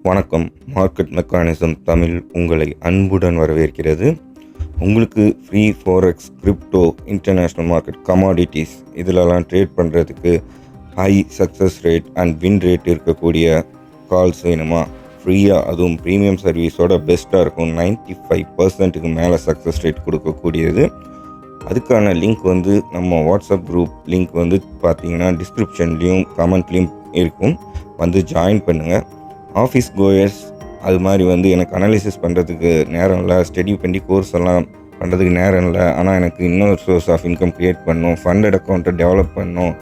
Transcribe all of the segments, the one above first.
வணக்கம். Market mechanism Tamil உங்களை அன்புடன் வரவேற்கிறது. உங்களுக்கு free forex, crypto, international market, commodities இதிலெல்லாம் ட்ரேட் பண்ணுறதுக்கு high success rate and win rate இருக்கக்கூடிய கால்ஸ் வேணுமா? ஃப்ரீயாக, அதுவும் ப்ரீமியம் சர்வீஸோட பெஸ்ட்டாக இருக்கும். 95% மேலே சக்ஸஸ் ரேட் கொடுக்கக்கூடியது. அதுக்கான லிங்க் நம்ம வாட்ஸ்அப் குரூப் லிங்க் பார்த்தீங்கன்னா டிஸ்கிரிப்ஷன்லேயும் கமெண்ட்லேயும் இருக்கும். ஜாயின் பண்ணுங்கள். ஆஃபீஸ் கோயர்ஸ் அது மாதிரி எனக்கு அனாலிசிஸ் பண்ணுறதுக்கு நேரம் இல்லை, ஸ்டடி பண்ணி கோர்ஸ் எல்லாம் பண்ணுறதுக்கு நேரம் இல்லை, ஆனால் எனக்கு இன்னொரு சோர்ஸ் ஆஃப் இன்கம் க்ரியேட் பண்ணணும், ஃபண்டட் அக்கௌண்ட்டை டெவலப் பண்ணணும்,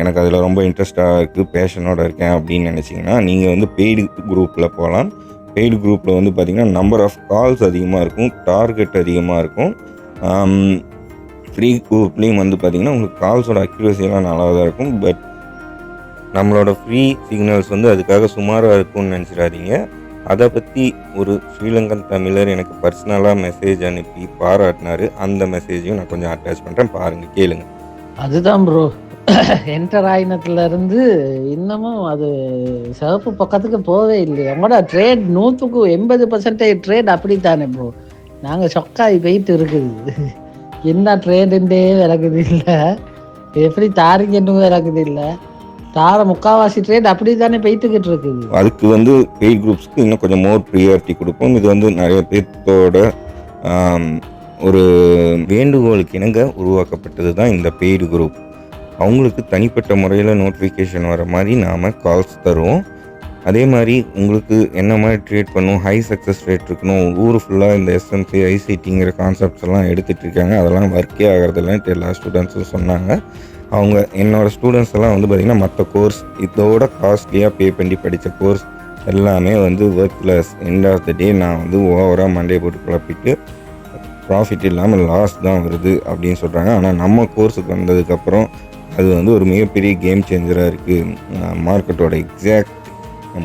எனக்கு அதில் ரொம்ப இன்ட்ரெஸ்ட்டாக இருக்குது, பேஷனோடு இருக்கேன் அப்படின்னு நினச்சிங்கன்னா நீங்கள் பெய்டு குரூப்பில் போகலாம். பெய்டு குரூப்பில் பார்த்திங்கன்னா நம்பர் ஆஃப் கால்ஸ் அதிகமாக இருக்கும், டார்கெட் அதிகமாக இருக்கும். ஃப்ரீ குரூப்லேயும் பார்த்திங்கன்னா உங்களுக்கு கால்ஸோட அக்யூரஸியெல்லாம் நல்லா தான் இருக்கும். பட் நம்மளோட ஃப்ரீ சிக்னல்ஸ் அதுக்காக சுமாராக இருக்கும்னு நினச்சிடாதீங்க. அதை பற்றி ஒரு ஸ்ரீலங்கன் தமிழர் எனக்கு பர்சனலாக மெசேஜ் அனுப்பி பாராட்டினார். அந்த மெசேஜையும் நான் கொஞ்சம் அட்டாச் பண்ணுறேன், பாருங்கள், கேளுங்க. அதுதான் ப்ரோ, என்டர் ஆயினத்துலேருந்து இன்னமும் அது சிவப்பு பக்கத்துக்கு போவே இல்லை. நம்மளோட ட்ரேட் 180% ட்ரேட் அப்படித்தானே ப்ரோ. நாங்கள் சொக்காகி போயிட்டு இருக்குது. என்ன ட்ரேடுன்றே விளக்குது இல்லை, எப்படி தாரிங்கன்னு விளக்குது இல்லை, தார முக்கால்வாசி ட்ரேட் அப்படி தானே போயிட்டுக்கிட்டு இருக்குது. அதுக்கு பெய்ட் குரூப்ஸ்க்கு இன்னும் கொஞ்சம் மோர் ப்ரியாரிட்டி கொடுப்போம். இது நிறைய பேர்த்தோட ஒரு வேண்டுகோளுக்கு இணங்க உருவாக்கப்பட்டது தான் இந்த பெய்டு குரூப். அவங்களுக்கு தனிப்பட்ட முறையில் நோட்டிஃபிகேஷன் வர மாதிரி நாம் கால்ஸ் தருவோம். அதே மாதிரி உங்களுக்கு என்ன மாதிரி ட்ரேட் பண்ணணும், ஹை சக்ஸஸ் ரேட் இருக்கணும், ஊர் ஃபுல்லாக இந்த எஸ்எம்சி ஐசிடிங்கிற கான்செப்ட்ஸ் எல்லாம் எடுத்துகிட்டு இருக்காங்க. அதெல்லாம் ஒர்க்கே ஆகிறதில்லன்ட்டு எல்லா ஸ்டூடெண்ட்ஸும் சொன்னாங்க. அவங்க என்னோடய ஸ்டூடெண்ட்ஸ் எல்லாம் பார்த்திங்கன்னா மற்ற கோர்ஸ் இதோட காஸ்ட்லியாக பே பண்ணி படித்த கோர்ஸ் எல்லாமே ஒர்க்லெஸ். எண்ட் ஆஃப் த டே நான் ஓவராக மண்டே போட்டு குழப்பிட்டு ப்ராஃபிட் இல்லாமல் லாஸ் தான் வருது அப்படின்னு சொல்கிறாங்க. ஆனால் நம்ம கோர்ஸுக்கு வந்ததுக்கப்புறம் அது ஒரு மிகப்பெரிய கேம் சேஞ்சராக இருக்குது. மார்க்கெட்டோட எக்ஸாக்ட்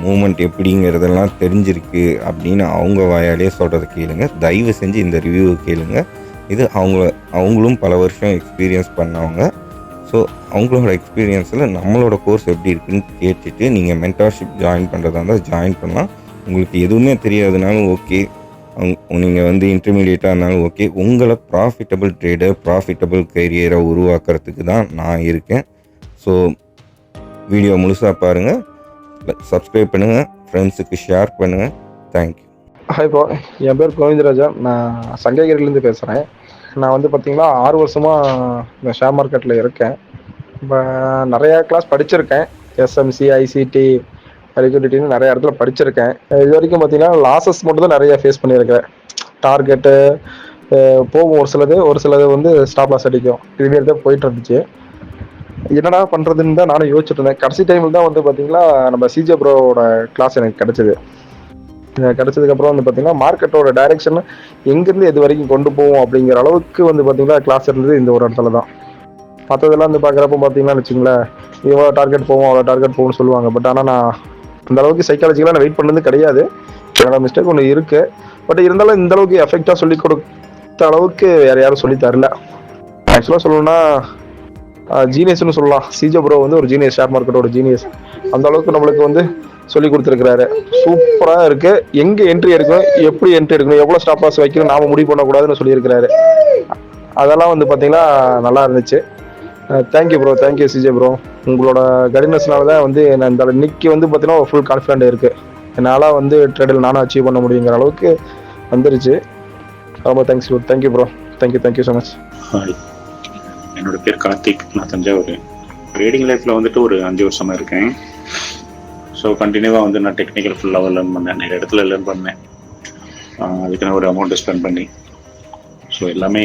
மூமெண்ட் எப்படிங்கிறதெல்லாம் தெரிஞ்சிருக்கு அப்படின்னு அவங்க வாயாலே சொல்கிறத கேளுங்க. தயவு செஞ்சு இந்த ரிவ்யூவை கேளுங்க. இது அவங்களும் பல வருஷம் எக்ஸ்பீரியன்ஸ் பண்ணவங்க. ஸோ அவங்களோட எக்ஸ்பீரியன்ஸில் நம்மளோட கோர்ஸ் எப்படி இருக்குன்னு கேட்டுட்டு நீங்கள் மென்டார்ஷிப் ஜாயின் பண்ணுறதா இருந்தால் ஜாயின் பண்ணலாம். உங்களுக்கு எதுவுமே தெரியாதுனாலும் ஓகே, நீங்கள் இன்டர்மீடியேட்டாக இருந்தாலும் ஓகே. உங்களை ப்ராஃபிட்டபிள் ட்ரேடர், ப்ராஃபிட்டபிள் கரியரை உருவாக்குறதுக்கு தான் நான் இருக்கேன். ஸோ வீடியோ முழுசாக பாருங்கள், சப்ஸ்கிரைப் பண்ணுங்கள், ஃப்ரெண்ட்ஸுக்கு ஷேர் பண்ணுங்கள். தேங்க்யூ. ஹாய் ப்ரோ, என் பேர் கோவிந்தராஜா. நான் சங்ககிரிலேருந்து பேசுகிறேன். நான் பார்த்தீங்கன்னா 6 வருஷமாக இந்த ஷேர் மார்க்கெட்டில் இருக்கேன். இப்போ நிறையா கிளாஸ் படிச்சிருக்கேன். எஸ்எம்சி, ஐசிடி, லிக்விடிட்டின்னு நிறைய இடத்துல படிச்சிருக்கேன். இது வரைக்கும் பார்த்தீங்கன்னா லாஸஸ் மட்டும் தான் நிறைய ஃபேஸ் பண்ணியிருக்கேன். டார்கெட்டு போகும், ஒரு சிலது ஸ்டாப் லாஸ் அடிக்கும். இதுமாரி தான் போயிட்டு இருந்துச்சு. என்னடா பண்ணுறதுன்னு தான் நானும் யோசிச்சுட்டு இருந்தேன். கடைசி டைமில் தான் பார்த்தீங்கன்னா நம்ம சிஜே ப்ரோவோட கிளாஸ் எனக்கு கிடச்சிது. கிடைச்சதுக்கப்புறம் பார்த்தீங்கன்னா மார்க்கெட்டோட டைரெக்ஷன் எங்கேருந்து எது வரைக்கும் கொண்டு போவோம் அப்படிங்கிற அளவுக்கு பார்த்தீங்கன்னா கிளாஸ் இருந்தது இந்த ஒரு இடத்துல தான். மற்றதெல்லாம் பார்க்குறப்ப பார்த்தீங்கன்னா வச்சுங்களேன், இவ்வளோ டார்கெட் போவோம், அவ்வளோ டார்கெட் போகும்னு சொல்லுவாங்க. பட் ஆனால் நான் அந்த அளவுக்கு சைக்காலஜிக்கலாக நான் வெயிட் பண்ணது கிடையாது. என்னோட மிஸ்டேக் ஒன்று இருக்குது. பட் இருந்தாலும் இந்த அளவுக்கு எஃபெக்டாக சொல்லி கொடுத்த அளவுக்கு வேறு யாரும் சொல்லி தரல. ஆக்சுவலாக சொல்லணும்னா ஜீனியஸ்னு சொல்லலாம். சிஜே ப்ரோ ஒரு ஜீனியஸ், ஷேர் மார்க்கெட்டோட ஜீனியஸ். அந்த அளவுக்கு நம்மளுக்கு சொல்லி கொடுத்துருக்கிறாரு. சூப்பராக இருக்கு. எங்கே என்ட்ரி எடுக்கணும், எப்படி என்ட்ரி எடுக்கணும், எவ்வளோ ஸ்டாப் லாஸ் வைக்கணும் நாம முடிவு பண்ணக்கூடாதுன்னு சொல்லியிருக்கிறாரு. அதெல்லாம் பார்த்தீங்கன்னா நல்லா இருந்துச்சு. Thank you bro, thank you CJ bro. உங்களோட கைடன்ஸ்னால தான் நான் இந்த இன்னைக்கு பார்த்தீங்கன்னா ஃபுல் கான்ஃபிடென்ட் இருக்கு. என்னால் ட்ரேடில் நானும் அச்சீவ் பண்ண முடியுங்கிற அளவுக்கு வந்துருச்சு. ரொம்ப thanks bro. Thank you bro. Thank you so much. Hi, என்னோட பேர் கார்த்திக். நான் தஞ்சாவூர். ட்ரேடிங் லைஃப்பில் ஒரு 5 வருஷமாக இருக்கேன். ஸோ கண்டினியூவாக நான் டெக்னிக்கல் ஃபுல்லாக லேர்ன் பண்ணேன். நிறைய இடத்துல லேர்ன் பண்ணேன். அதுக்கு நான் ஒரு அமௌண்ட்டு ஸ்பெண்ட் பண்ணி. ஸோ எல்லாமே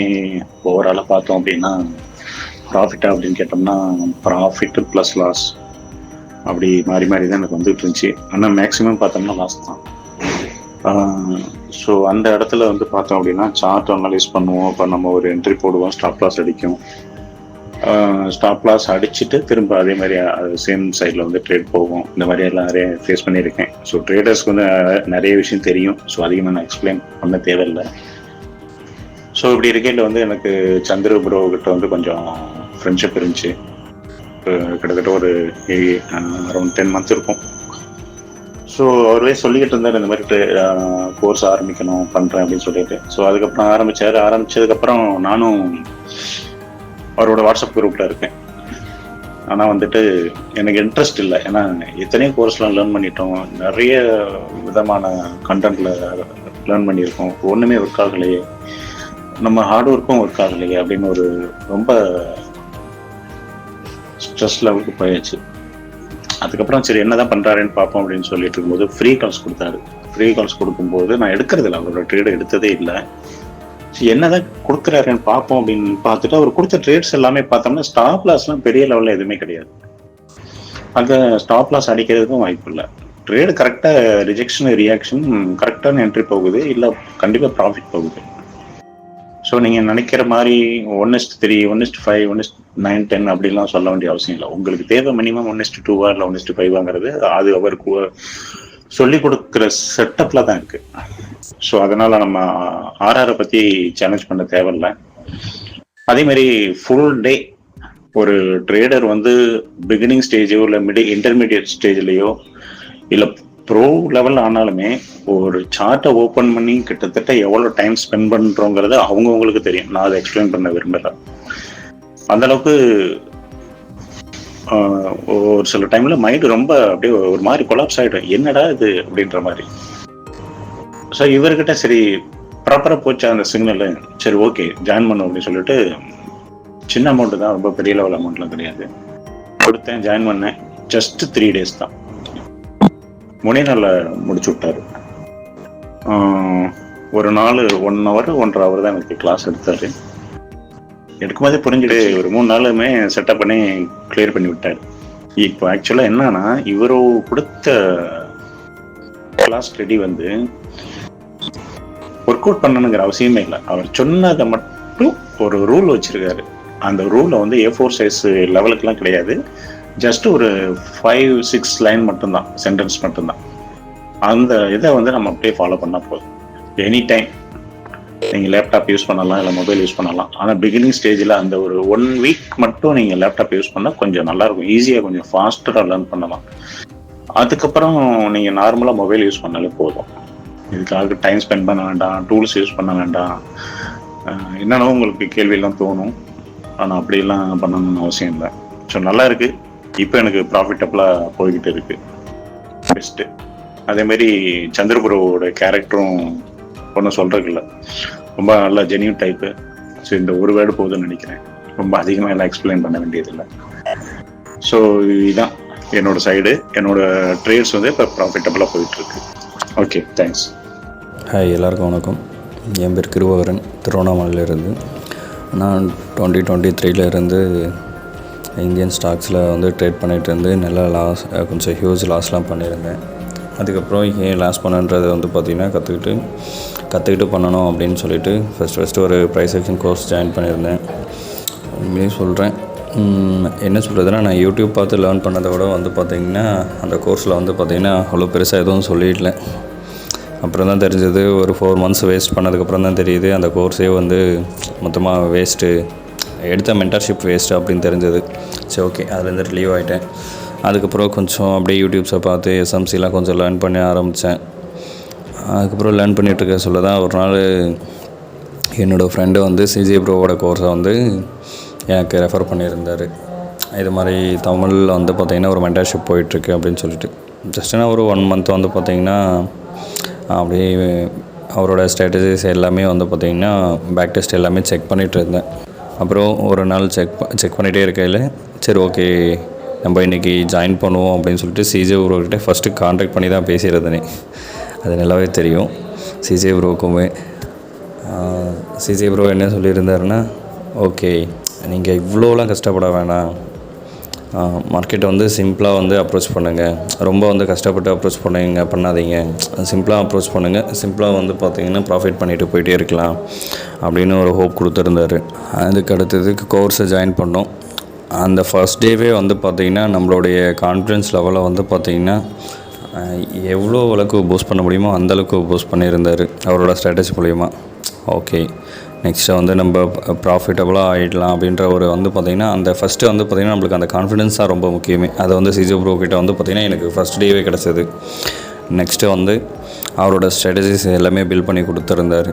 ஓவராலாக பார்த்தோம் அப்படின்னா ப்ராஃபிட்டா அப்படின்னு கேட்டோம்னா ப்ராஃபிட்டு ப்ளஸ் லாஸ் அப்படி மாறி மாறி தான் எனக்கு வந்துட்டு இருந்துச்சு. ஆனால் மேக்ஸிமம் பார்த்தோம்னா லாஸ் தான். ஸோ அந்த இடத்துல பார்த்தோம் அப்படின்னா சார்ட் அனலைஸ் பண்ணுவோம். இப்போ நம்ம ஒரு என்ட்ரி போடுவோம், ஸ்டாப் லாஸ் அடிக்கும். ஸ்டாப் லாஸ் அடிச்சுட்டு திரும்ப அதே மாதிரி சேம் சைடில் ட்ரேட் போகும். இந்த மாதிரி எல்லாம் நிறைய ஃபேஸ் பண்ணியிருக்கேன். ஸோ ட்ரேடர்ஸ்க்கு நிறைய விஷயம் தெரியும். ஸோ அதிகமாக நான் எக்ஸ்பிளைன் பண்ண தேவையில்லை. ஸோ இப்படி இருக்கையில் எனக்கு சந்திர ப்ரோ கிட்ட கொஞ்சம் ஃப்ரெண்ட்ஷிப் இருந்துச்சு. கிட்டத்தட்ட ஒரு அரௌண்ட் 10 months இருக்கும். ஸோ அவரே சொல்லிக்கிட்டு இருந்தார் இந்த மாதிரி கோர்ஸ் ஆரம்பிக்கணும் பண்ணுறேன் அப்படின்னு சொல்லிட்டு. ஸோ அதுக்கப்புறம் ஆரம்பிச்சதுக்கப்புறம் நானும் அவரோட வாட்ஸ்அப் குரூப்பில் இருக்கேன். ஆனால் வந்துட்டு எனக்கு இன்ட்ரெஸ்ட் இல்லை. ஏன்னா எத்தனையோ கோர்ஸ்லாம் லேர்ன் பண்ணிட்டோம், நிறைய விதமான கண்டென்ட்ல லேர்ன் பண்ணியிருக்கோம், ஒன்றுமே ஒர்க் ஆகலையே, நம்ம ஹார்ட் ஒர்க்கும் ஒர்க் ஆகலையே அப்படின்னு ஒரு ரொம்ப ஸ்ட்ரெஸ் லெவலுக்கு போயாச்சு. அதுக்கப்புறம் சரி என்னதான் பண்ணுறாருன்னு பார்ப்போம் அப்படின்னு சொல்லிட்டு இருக்கும்போது ஃப்ரீ கால்ஸ் கொடுத்தாரு. ஃப்ரீ கால்ஸ் கொடுக்கும்போது நான் எடுக்கிறது இல்லை, அவரோட ட்ரேடு எடுத்ததே இல்லை. என்னதான் கொடுக்குறாருன்னு பார்ப்போம் அப்படின்னு பார்த்துட்டு அவர் கொடுத்த ட்ரேட்ஸ் எல்லாமே பார்த்தோம்னா ஸ்டாப் லாஸ்லாம் பெரிய லெவலில் எதுவுமே கிடையாது. அந்த ஸ்டாப் லாஸ் அடிக்கிறதுக்கும் வாய்ப்பு இல்லை. ட்ரேடு கரெக்டாக ரிஜெக்ஷன் ரியாக்ஷன் கரெக்டான என்ட்ரி போகுது, இல்லை கண்டிப்பாக ப்ராஃபிட் போகுது. ஸோ நீங்கள் நினைக்கிற மாதிரி 1:3, 1:5, 1:9, 10 அப்படிலாம் சொல்ல வேண்டிய அவசியம் இல்லை. உங்களுக்கு தேவை மினிமம் 1:2 இல்லை 1:5 அது அவருக்கு சொல்லிக் கொடுக்குற செட்டப்பில் தான் இருக்குது. ஸோ அதனால் நம்ம ஆர்ஆரை பற்றி சேலஞ்ச் பண்ண தேவையில்லை. அதேமாதிரி ஃபுல் டே ஒரு ட்ரேடர் வந்து பிகினிங் ஸ்டேஜோ இல்லை இன்டர்மீடியட் ஸ்டேஜ்லேயோ இல்லை ப்ரோ லெவல் ஆனாலுமே ஒரு சார்ட்டை ஓப்பன் பண்ணி கிட்டத்தட்ட எவ்வளோ டைம் ஸ்பெண்ட் பண்ணுறோங்கிறது அவங்கவுங்களுக்கு தெரியும். நான் அதை எக்ஸ்பிளைன் பண்ண விரும்பலை. அந்த அளவுக்கு ஒரு சில டைம்ல மைண்டு ரொம்ப அப்படியே ஒரு மாதிரி கொலாப்ஸ் ஆகிடும், என்னடா இது அப்படின்ற மாதிரி. ஸோ இவர்கிட்ட சரி ப்ராப்பராக போச்சா அந்த சிக்னல், சரி ஓகே ஜாயின் பண்ணும் அப்படின்னு சொல்லிட்டு, சின்ன அமௌண்ட்டு தான், ரொம்ப பெரிய லெவல் அமௌண்ட்லாம் கிடையாது, கொடுத்தேன், ஜாயின் பண்ணேன். ஜஸ்ட் 3 days தான், 3 நாளில் முடிச்சு விட்டாரு. ஒரு நாள் 1 hour 1.5 hour தான் எனக்கு கிளாஸ் எடுத்தாரு. எடுக்கும்போதே புரிஞ்சுட்டு ஒரு 3 நாளுமே செட்டப் பண்ணி கிளியர் பண்ணி விட்டாரு. இப்போ ஆக்சுவலாக என்னன்னா, இவரோ கொடுத்த கிளாஸ் ரெடி வந்து ஒர்க் அவுட் பண்ணணுங்கிற அவசியமே இல்லை. அவர் சொன்னதை மட்டும் ஒரு ரூல் வச்சிருக்காரு. அந்த ரூலை வந்து A4 சைஸ் லெவலுக்குலாம் கிடையாது, ஜஸ்ட் ஒரு 5-6 லைன் மட்டும்தான், சென்டென்ஸ் மட்டும்தான். அந்த இதை வந்து நம்ம அப்படியே ஃபாலோ பண்ணால் போதும். எனி டைம் நீங்கள் லேப்டாப் யூஸ் பண்ணலாம், இல்லை மொபைல் யூஸ் பண்ணலாம். ஆனால் பிகினிங் ஸ்டேஜில் அந்த ஒரு 1 week மட்டும் நீங்கள் லேப்டாப் யூஸ் பண்ணால் கொஞ்சம் நல்லாயிருக்கும், ஈஸியாக கொஞ்சம் ஃபாஸ்டராக லேர்ன் பண்ணலாம். அதுக்கப்புறம் நீங்கள் நார்மலாக மொபைல் யூஸ் பண்ணாலே போதும். இதுக்காக டைம் ஸ்பெண்ட் பண்ண வேண்டாம், டூல்ஸ் யூஸ் பண்ண வேண்டாம். என்னென்ன உங்களுக்கு கேள்வியெல்லாம் தோணும், ஆனால் அப்படிலாம் பண்ணணும்னு அவசியம் இல்லை. ஸோ நல்லா இருக்குது. இப்போ எனக்கு ப்ராஃபிட்டபுளாக போய்கிட்டு இருக்கு, பெஸ்ட்டு. அதேமாரி சந்திரபுரோட கேரக்டரும் ஒன்றும் சொல்கிறதுக்கு ரொம்ப நல்லா ஜென்யூன் டைப்பு. ஸோ இந்த ஒரு வேர்டு போகுதுன்னு நினைக்கிறேன், ரொம்ப அதிகமாக எல்லாம் எக்ஸ்பிளைன் பண்ண வேண்டியதில்லை. ஸோ இதுதான் என்னோட சைடு. என்னோட ட்ரேட்ஸ் வந்து இப்போ ப்ராஃபிட்டபுளாக போயிட்டுருக்கு. Okay, thanks. ஹாய், எல்லாருக்கும் வணக்கம். என் பேர் கிருபாகரன், திருவண்ணாமலையிலேருந்து. நான் 2023 இருந்து இந்தியன் ஸ்டாக்ஸில் வந்து ட்ரேட் பண்ணிகிட்டு இருந்து நல்லா கொஞ்சம் ஹியூஜ் லாஸ்லாம் பண்ணியிருந்தேன். அதுக்கப்புறம் ஏன் லாஸ் பண்ணுன்றது வந்து பார்த்திங்கன்னா கற்றுக்கிட்டு பண்ணணும் அப்படின்னு சொல்லிட்டு ஃபஸ்ட்டு ஒரு ப்ரைஸ் ஆக்ஷன் கோர்ஸ் ஜாயின் பண்ணியிருந்தேன். உண்மையாக சொல்கிறேன், என்ன சொல்கிறதுனா, நான் யூடியூப் பார்த்து லேர்ன் பண்ணதை விட வந்து பார்த்திங்கன்னா அந்த கோர்ஸில் வந்து பார்த்திங்கன்னா அவ்வளோ பெருசாக எதுவும் சொல்லிடல. அப்புறம் தான் தெரிஞ்சது, ஒரு 4 months வேஸ்ட் பண்ணதுக்கப்புறம் தான் தெரியுது அந்த கோர்ஸே வந்து மொத்தமாக வேஸ்ட்டு, எடுத்த மென்டர்ஷிப் வேஸ்ட்டு அப்படின்னு தெரிஞ்சது. சரி, ஓகே, அதுலேருந்து ரிலீவ் ஆகிட்டேன். அதுக்கப்புறம் கொஞ்சம் அப்படியே யூடியூப்ஸை பார்த்து எஸ்எம்சிலாம் கொஞ்சம் லேர்ன் பண்ண ஆரம்பித்தேன். அதுக்கப்புறம் லேர்ன் பண்ணிகிட்ருக்க சொல்ல தான் ஒரு நாள் என்னோடய ஃப்ரெண்டு வந்து CJ ப்ரோவோட கோர்ஸை வந்து எனக்கு ரெஃபர் பண்ணியிருந்தார். இது மாதிரி தமிழில் வந்து பார்த்திங்கன்னா ஒரு மென்டர்ஷிப் போயிட்டுருக்கு அப்படின்னு சொல்லிட்டு. ஜஸ்ட்னா ஒரு 1 month வந்து பார்த்திங்கன்னா அப்படியே அவரோட ஸ்ட்ராட்டஜிஸ் எல்லாமே வந்து பார்த்திங்கன்னா பேக் டெஸ்ட் எல்லாமே செக் பண்ணிகிட்டு இருந்தேன். அப்புறம் ஒரு நாள் செக் பண்ணிகிட்டே இருக்கையில் சரி ஓகே நம்ம இன்றைக்கி ஜாயின் பண்ணுவோம் அப்படின்னு சொல்லிட்டு CJ ப்ரோக்கிட்ட ஃபஸ்ட்டு கான்டாக்ட் பண்ணி தான் பேசியிருந்தேனே. அது நல்லாவே தெரியும் CJ ப்ரோக்குமே. CJ ப்ரோ என்ன சொல்லியிருந்தாருன்னா, ஓகே நீங்கள் இவ்வளோலாம் கஷ்டப்பட வேணாம், மார்க்கெட்டை வந்து சிம்பிளாக வந்து அப்ரோச் பண்ணுங்கள், ரொம்ப வந்து கஷ்டப்பட்டு அப்ரோச் பண்ணாதீங்க, சிம்பிளாக அப்ரோச் பண்ணுங்கள், சிம்பிளாக வந்து பார்த்திங்கன்னா ப்ராஃபிட் பண்ணிவிட்டு போயிட்டே இருக்கலாம் அப்படின்னு ஒரு ஹோப் கொடுத்துருந்தாரு. அதுக்கு அடுத்ததுக்கு கோர்ஸை ஜாயின் பண்ணோம். அந்த ஃபர்ஸ்ட் டேவே வந்து பார்த்திங்கன்னா நம்மளுடைய கான்ஃபிடன்ஸ் லெவலை வந்து பார்த்திங்கன்னா எவ்வளோ அளவுக்கு பூஸ்ட் பண்ண முடியுமோ அந்தளவுக்கு பூஸ்ட் பண்ணியிருந்தார் அவரோட ஸ்ட்ராட்டஜி மூலிமா. ஓகே, நெக்ஸ்ட்டு வந்து நம்ம ப்ராஃபிட்டபுளாக ஆகிடலாம் அப்படின்ற ஒரு வந்து பார்த்திங்கன்னா அந்த ஃபஸ்ட்டு வந்து பார்த்திங்கன்னா நம்மளுக்கு அந்த கான்ஃபிடன்ஸ் தான் ரொம்ப முக்கியமே. அதை வந்து CJ ப்ரோ கிட்ட வந்து பார்த்திங்கன்னா எனக்கு ஃபஸ்ட் டேவே கிடச்சிது. நெக்ஸ்ட்டு வந்து அவரோட ஸ்ட்ராட்டஜிஸ் எல்லாமே பில்ட் பண்ணி கொடுத்துருந்தார்.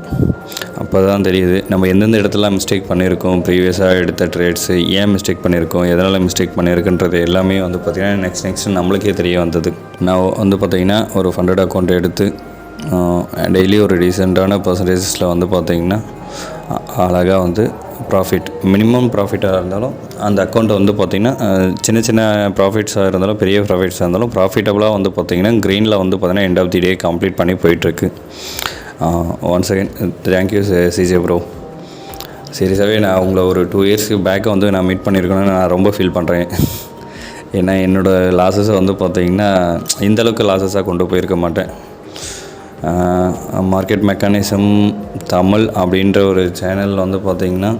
அப்போ தான் தெரியுது நம்ம எந்தெந்த இடத்துல மிஸ்டேக் பண்ணியிருக்கோம், ப்ரீவியஸாக எடுத்த ட்ரேட்ஸு ஏன் மிஸ்டேக் பண்ணியிருக்கோம், எதனால் மிஸ்டேக் பண்ணியிருக்குன்றது எல்லாமே வந்து பார்த்திங்கன்னா நெக்ஸ்ட் நம்மளுக்கே தெரிய வந்தது. நான் வந்து பார்த்திங்கன்னா ஒரு ஃபண்டட் அக்கௌண்ட் எடுத்து டெய்லி ஒரு டீசெண்டான பர்சன்டேஜஸில் வந்து பார்த்திங்கன்னா அழகாக வந்து ப்ராஃபிட், மினிமம் ப்ராஃபிட்டாக இருந்தாலும் அந்த அக்கௌண்ட்டை வந்து பார்த்திங்கன்னா சின்ன சின்ன ப்ராஃபிட்ஸாக இருந்தாலும் பெரிய ப்ராஃபிட்ஸாக இருந்தாலும் ப்ராஃபிட்டபுளாக வந்து பார்த்திங்கன்னா க்ரீனில் வந்து பார்த்திங்கன்னா end of the day complete பண்ணி போயிட்டுருக்கு. Once again thank you CJ bro. சீரியஸாகவே நான் உங்களை ஒரு 2 இயர்ஸ்க்கு பேக்கை வந்து நான் மீட் பண்ணியிருக்கணும்னு நான் ரொம்ப ஃபீல் பண்ணுறேன். ஏன்னா என்னோடய லாஸஸை வந்து பார்த்திங்கன்னா இந்தளவுக்கு லாஸஸாக கொண்டு போயிருக்க மாட்டேன். மார்க்கெட் மெக்கானிசம் தமிழ் அப்படின்ற ஒரு சேனலில் வந்து பார்த்திங்கன்னா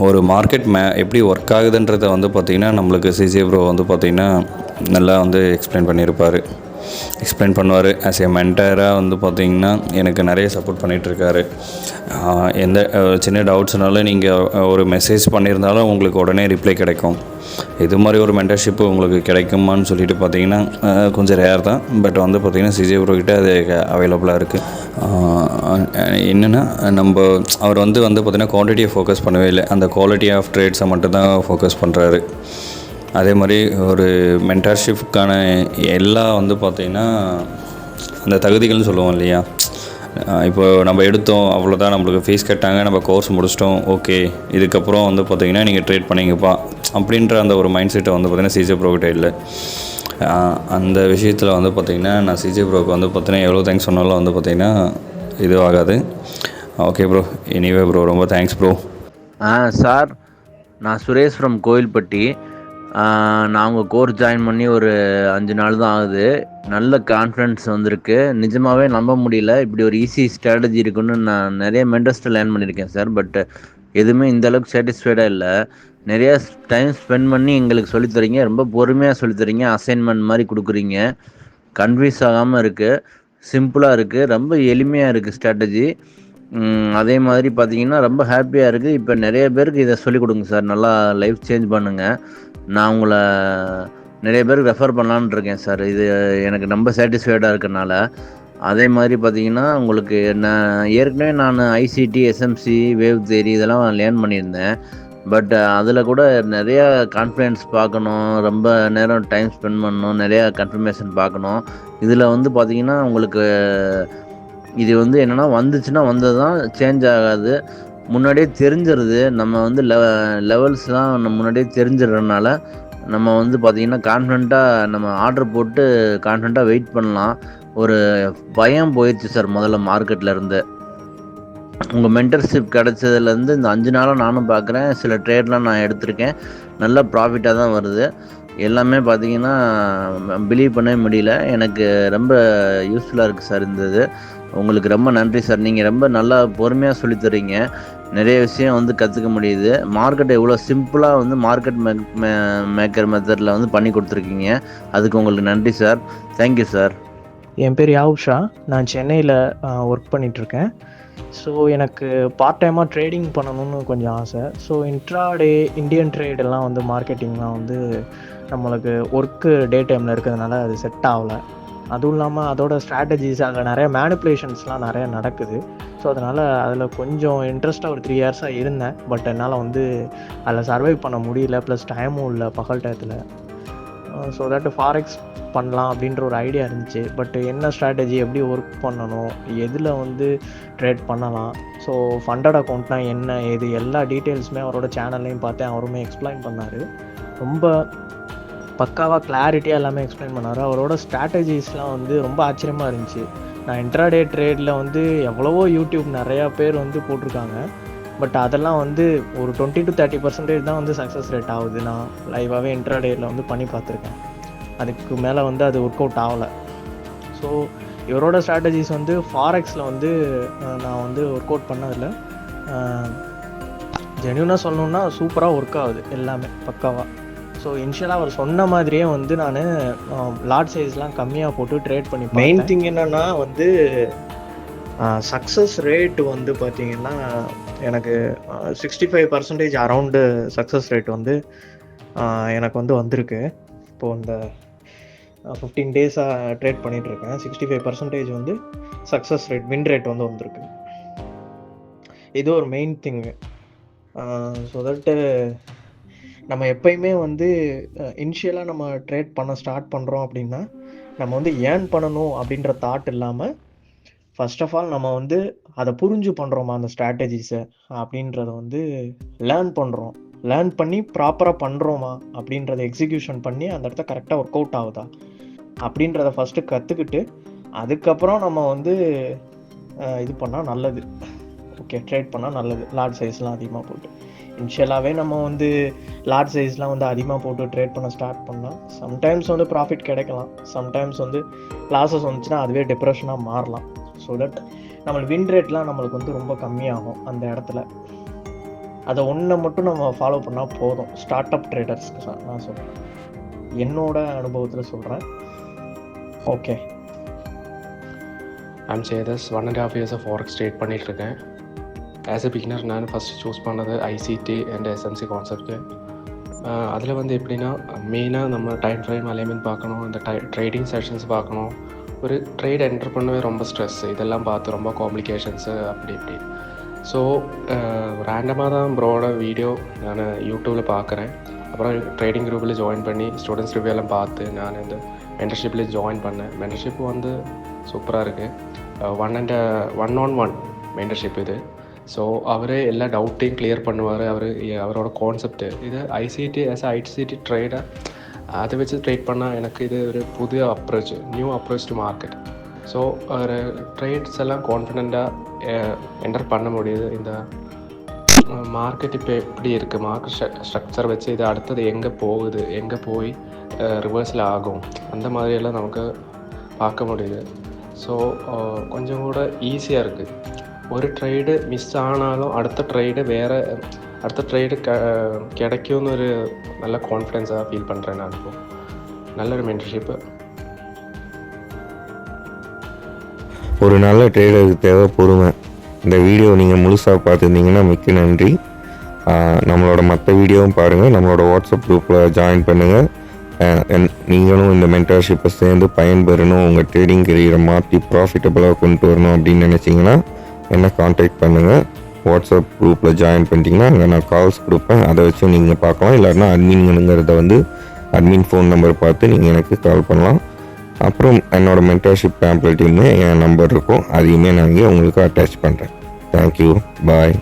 ஒரு மார்க்கெட் எப்படி ஒர்க் ஆகுதுன்றதை வந்து பார்த்திங்கன்னா நம்மளுக்கு சிஜே ப்ரோ வந்து பார்த்திங்கன்னா நல்லா வந்து எக்ஸ்பிளைன் பண்ணுவார். ஆஸ் ஏ மென்டராக வந்து பார்த்திங்கன்னா எனக்கு நிறைய சப்போர்ட் பண்ணிகிட்ருக்காரு. எந்த சின்ன டவுட்ஸ்னாலும் நீங்கள் ஒரு மெசேஜ் பண்ணியிருந்தாலும் உங்களுக்கு உடனே ரிப்ளை கிடைக்கும். இது மாதிரி ஒரு மென்டர்ஷிப்பு உங்களுக்கு கிடைக்குமான்னு சொல்லிட்டு பார்த்திங்கன்னா கொஞ்சம் ரேர் தான். பட் வந்து பார்த்திங்கன்னா சிஜே ப்ரோ கிட்ட அது அவைலபிளாக இருக்குது. என்னென்னா அவர் வந்து பார்த்திங்கன்னா குவான்டிட்டியை ஃபோக்கஸ் பண்ணவே இல்லை, அந்த குவாலிட்டி ஆஃப் ட்ரேட்ஸை மட்டும்தான் ஃபோக்கஸ் பண்ணுறாரு. அதே மாதிரி ஒரு மென்டர்ஷிப்புக்கான எல்லா வந்து பார்த்திங்கன்னா அந்த தகுதிகள்னு சொல்லுவோம் இல்லையா, இப்போ நம்ம எடுத்தோம் அவ்வளோதான், நம்மளுக்கு ஃபீஸ் கட்டாங்க, நம்ம கோர்ஸ் முடிச்சிட்டோம், ஓகே இதுக்கப்புறம் வந்து பார்த்திங்கன்னா நீங்கள் ட்ரேட் பண்ணிங்கப்பா அப்படின்ற அந்த ஒரு மைண்ட் செட்டை வந்து பார்த்திங்கன்னா சிஜே ப்ரோக்கிட்ட இல்லை. அந்த விஷயத்தில் வந்து பார்த்திங்கன்னா நான் சிஜே ப்ரோக்கு வந்து பார்த்திங்கன்னா எவ்வளோ தேங்க்ஸ் சொன்னாலும் வந்து பார்த்திங்கன்னா இது ஆகாது. ஓகே ப்ரோ, எனிவே ப்ரோ ரொம்ப தேங்க்ஸ் ப்ரோ. சார், நான் சுரேஷ் ஃப்ரம் கோயில்பட்டி. நான் உங்கள் கோர்ஸ் ஜாயின் பண்ணி ஒரு 5 நாள் தான் ஆகுது. நல்ல கான்ஃபிடன்ஸ் வந்திருக்கு. நிஜமாகவே நம்ப முடியல இப்படி ஒரு ஈஸி ஸ்ட்ராட்டஜி இருக்குன்னு. நான் நிறைய மென்டர்ஸ்ட்டு லேர்ன் பண்ணியிருக்கேன் சார், பட் எதுவுமே இந்தளவுக்கு சாட்டிஸ்ஃபைடாக இல்லை. நிறையா டைம் ஸ்பெண்ட் பண்ணி எங்களுக்கு சொல்லித்தரீங்க, ரொம்ப பொறுமையாக சொல்லித்தரீங்க, அசைன்மெண்ட் மாதிரி கொடுக்குறீங்க, கன்ஃபியூஸ் ஆகாமல் இருக்குது, சிம்பிளாக இருக்குது, ரொம்ப எளிமையாக இருக்குது ஸ்ட்ராட்டஜி. அதே மாதிரி பார்த்தீங்கன்னா ரொம்ப ஹாப்பியாக இருக்குது. இப்போ நிறைய பேருக்கு இதை சொல்லிக் கொடுங்க சார், நல்லா லைஃப் சேஞ்ச் பண்ணுங்கள். நான் உங்களை நிறைய பேருக்கு ரெஃபர் பண்ணலான்னு இருக்கேன் சார், இது எனக்கு ரொம்ப சாட்டிஸ்ஃபைடாக இருக்கனால. அதே மாதிரி பார்த்தீங்கன்னா உங்களுக்கு ஏற்கனவே நான் ஐசிடி, எஸ்எம்சி, வேவ் தியரி இதெல்லாம் லேர்ன் பண்ணியிருந்தேன். பட் அதில் கூட நிறையா கான்ஃபிடென்ஸ் பார்க்கணும், ரொம்ப நேரம் டைம் ஸ்பெண்ட் பண்ணணும், நிறையா கன்ஃபர்மேஷன் பார்க்கணும். இதில் வந்து பார்த்திங்கன்னா உங்களுக்கு இது வந்து என்னென்னா வந்துச்சுன்னா வந்தது தான், சேஞ்ச் ஆகாது, முன்னாடியே தெரிஞ்சிருது. நம்ம வந்து லெவல்ஸ்லாம் நம்ம முன்னாடியே தெரிஞ்சிடுறதுனால நம்ம வந்து பார்த்திங்கன்னா கான்ஃபிடண்ட்டாக நம்ம ஆர்டர் போட்டு கான்ஃபிடண்ட்டாக வெயிட் பண்ணலாம். ஒரு பயம் போயிடுச்சு சார் முதல்ல மார்க்கெட்டில் இருந்து. உங்கள் மென்டர்ஷிப் கிடச்சதுலேருந்து இந்த 5 நாளாக நானும் பார்க்குறேன், சில ட்ரேட்லாம் நான் எடுத்திருக்கேன், நல்ல ப்ராஃபிட்டாக தான் வருது. எல்லாமே பார்த்திங்கன்னா பிலீவ் பண்ணவே முடியல. எனக்கு ரொம்ப யூஸ்ஃபுல்லாக இருக்குது சார் இந்த இது. உங்களுக்கு ரொம்ப நன்றி சார். நீங்கள் ரொம்ப நல்லா பொறுமையாக சொல்லித்தரீங்க, நிறைய விஷயம் வந்து கற்றுக்க முடியுது. மார்க்கெட்டை எவ்வளோ சிம்பிளாக வந்து மார்க்கெட் மேக்கர் மெத்தடில் வந்து பண்ணி கொடுத்துருக்கீங்க, அதுக்கு உங்களுக்கு நன்றி சார். Thank you sir. என் பேர் யாவூப் ஷா. நான் சென்னையில் ஒர்க் பண்ணிகிட்ருக்கேன். ஸோ எனக்கு பார்ட் டைமாக ட்ரேடிங் பண்ணணும்னு கொஞ்சம் ஆசை. ஸோ இன்ட்ராடே இந்தியன் ட்ரேடெல்லாம் வந்து மார்க்கெட்டிங்லாம் வந்து நம்மளுக்கு ஒர்க்கு டே டைமில் இருக்கிறதுனால அது செட் ஆகலை. அதுவும் இல்லாமல் அதோட ஸ்ட்ராட்டஜிஸ் அதில் நிறைய மேனிப்புலேஷன்ஸ்லாம் நிறையா நடக்குது. ஸோ அதனால் அதில் கொஞ்சம் இன்ட்ரெஸ்ட்டாக ஒரு 3 இயர்ஸாக இருந்தேன். பட் என்னால் வந்து அதில் சர்வைவ் பண்ண முடியல, ப்ளஸ் டைமும் இல்லை பகல் டயத்தில். ஸோ தட் ஃபாரெக்ஸ் பண்ணலாம் அப்படின்ற ஒரு ஐடியா இருந்துச்சு. பட் என்ன ஸ்ட்ராட்டஜி, எப்படி ஒர்க் பண்ணணும், எதில் வந்து ட்ரேட் பண்ணலாம், ஸோ ஃபண்டட் அக்கௌண்ட்னா என்ன, இது எல்லா டீட்டெயில்ஸுமே அவரோட சேனல்லையும் பார்த்தேன். அவருமே எக்ஸ்பிளைன் பண்ணார், ரொம்ப பக்காவாக கிளாரிட்டியாக எல்லாமே எக்ஸ்பிளைன் பண்ணார். அவரோட ஸ்ட்ராட்டஜிஸ்லாம் வந்து ரொம்ப ஆச்சரியமாக இருந்துச்சு. நான் இன்ட்ராடே ட்ரேடில் வந்து எவ்வளவோ யூடியூப் நிறையா பேர் வந்து போட்டிருக்காங்க, பட் அதெல்லாம் வந்து ஒரு 20 to 30% தான் வந்து சக்ஸஸ் ரேட் ஆகுது. நான் லைவாகவே இன்ட்ராடேயில் வந்து பண்ணி பார்த்துருக்கேன், அதுக்கு மேலே வந்து அது ஒர்க் அவுட் ஆகலை. ஸோ இவரோட ஸ்ட்ராட்டஜிஸ் வந்து ஃபாரெக்ஸில் வந்து நான் வந்து ஒர்க் அவுட் பண்ணதில்லை. ஜென்யூனாக சொல்லணுன்னா சூப்பராக ஒர்க் ஆகுது எல்லாமே பக்காவாக. ஸோ இனிஷியலாக அவர் சொன்ன மாதிரியே வந்து நான் லாட் சைஸ்லாம் கம்மியாக போட்டு ட்ரேட் பண்ணி. மெயின் திங் என்னென்னா வந்து சக்ஸஸ் ரேட் வந்து பார்த்திங்கன்னா எனக்கு 65% அரவுண்டு சக்ஸஸ் ரேட் வந்து எனக்கு வந்து வந்திருக்கு. இப்போது இந்த 15 டேஸாக ட்ரேட் பண்ணிகிட்ருக்கேன். 65% வந்து சக்ஸஸ் ரேட், வின் ரேட் வந்து வந்திருக்கு. இது ஒரு மெயின் திங்கு. ஸோ தட்டு நம்ம எப்பயுமே வந்து இனிஷியலாக நம்ம ட்ரேட் பண்ண ஸ்டார்ட் பண்ணுறோம் அப்படின்னா நம்ம வந்து ஏர்ன் பண்ணணும் அப்படின்ற தாட் இல்லாமல் ஃபர்ஸ்ட் ஆஃப் ஆல் நம்ம வந்து அதை புரிஞ்சு பண்ணுறோமா அந்த ஸ்ட்ராட்டஜிஸை அப்படின்றத வந்து லேர்ன் பண்ணி ப்ராப்பராக பண்ணுறோமா அப்படின்றத எக்ஸிக்யூஷன் பண்ணி அந்த இடத்த கரெக்டாக ஒர்க் அவுட் ஆகுதா அப்படின்றத ஃபஸ்ட்டு கற்றுக்கிட்டு அதுக்கப்புறம் நம்ம வந்து இது பண்ணால் நல்லது. ஓகே, ட்ரேட் பண்ணால் நல்லது. லார்ஜ் சைஸ்லாம் அதிகமாக போட்டு இனிஷியலாகவே நம்ம வந்து லார்ஜ் சைஸ்லாம் வந்து அதிகமாக போட்டு ட்ரேட் பண்ண ஸ்டார்ட் பண்ணால் சம்டைம்ஸ் வந்து ப்ராஃபிட் கிடைக்கலாம், சம்டைம்ஸ் வந்து லாஸஸ் வந்துச்சுன்னா அதுவே டிப்ரெஷனாக மாறலாம். ஸோ தட் நம்மளுக்கு வின் ரேட்லாம் நம்மளுக்கு வந்து ரொம்ப கம்மியாகும் அந்த இடத்துல. அதை ஒன்றை மட்டும் நம்ம ஃபாலோ பண்ணால் போதும். ஸ்டார்ட் அப் ட்ரேடர்ஸ்க்கு நான் சொல்கிறேன், என்னோட அனுபவத்தில் சொல்கிறேன். ஓகே, ஐம் சேதஸ் 1.5 years ஃபாரெக்ஸ் ட்ரேட் பண்ணிகிட்ருக்கேன். ஆஸ் எ பிகினர் நான் ஃபஸ்ட்டு சூஸ் பண்ணது ஐசிடி அண்ட் எஸ்எம்சி கான்செப்ட்டு. அதில் வந்து எப்படின்னா மெயினாக நம்ம டைம் ஃப்ரேம் அலைன்மெண்ட் பார்க்கணும், அந்த ட்ரேடிங் செஷன்ஸ் பார்க்கணும். ஒரு ட்ரேட் என்டர் பண்ணவே ரொம்ப ஸ்ட்ரெஸ், இதெல்லாம் பார்த்து ரொம்ப காம்ப்ளிகேஷன்ஸு அப்படி இப்படி. ஸோ ரேண்டமாக தான் ப்ரோட வீடியோ நான் யூடியூப்பில் பார்க்குறேன். அப்புறம் ட்ரேடிங் குரூப்பில் ஜாயின் பண்ணி ஸ்டூடெண்ட்ஸ் ரிவ்யூ எல்லாம் பார்த்து நான் இந்த மென்டர்ஷிப்லேயே ஜாயின் பண்ணேன். மென்டர்ஷிப் வந்து சூப்பராக இருக்குது. 1-on-1 மென்டர்ஷிப் இது. ஸோ அவரே எல்லா டவுட்டையும் கிளியர் பண்ணுவார். அவரோட கான்செப்ட்டு இது ஐசிடி ட்ரேடர் அதை வச்சு ட்ரேட் பண்ணால் எனக்கு இது ஒரு புதிய new approach to market. So ஒரு ட்ரேட்ஸ் எல்லாம் கான்ஃபிடெண்ட்டாக என்டர் பண்ண முடியுது. இந்த மார்க்கெட் இப்போ எப்படி இருக்குது, மார்க்கெட் ஸ்ட்ரக்சர் வச்சு இது அடுத்தது எங்கே போய் ரிவர்ஸில் ஆகும், அந்த மாதிரியெல்லாம் நமக்கு பார்க்க முடியுது. ஸோ கொஞ்சம் கூட ஈஸியாக இருக்குது. ஒரு ட்ரேடு மிஸ் ஆனாலும் அடுத்த ட்ரேடு கிடைக்கும்னு ஒரு நல்ல கான்ஃபிடென்ஸாக ஃபீல் பண்ணுறேன் நான். இப்போ நல்ல ஒரு மென்டர்ஷிப்பு. ஒரு நல்ல ட்ரேடருக்கு தேவை பொறுமை. இந்த வீடியோ நீங்கள் முழுசாக பார்த்துருந்தீங்கன்னா மிக்க நன்றி. நம்மளோட மற்ற வீடியோவும் பாருங்கள். நம்மளோட வாட்ஸ்அப் குரூப்பில் ஜாயின் பண்ணுங்கள். நீங்களும் இந்த மென்டர்ஷிப்பை சேர்ந்து பயன்பெறணும், உங்கள் ட்ரேடிங் கெரியரை மாற்றி ப்ராஃபிட்டபுளாக கொண்டு வரணும் அப்படின்னு நினச்சிங்கன்னா என்னை காண்டாக்ட் பண்ணுங்கள். வாட்ஸ்அப் குரூப்பில் ஜாயின் பண்ணிட்டீங்கன்னா அங்கே நான் கால்ஸ் கொடுப்பேன், அதை வச்சு நீங்கள் பார்க்கலாம். இல்லைன்னா அட்மின்ங்கிறத வந்து அட்மின் ஃபோன் நம்பர் பார்த்து நீங்கள் எனக்கு கால் பண்ணலாம். அப்புறம் என்னோடய மென்டர்ஷிப் பேம்ப்ளெட்டையுமே என் நம்பர் இருக்கும், அதையுமே நான் இங்கே உங்களுக்கு அட்டாச் பண்ணுறேன். தேங்க்யூ, பாய்.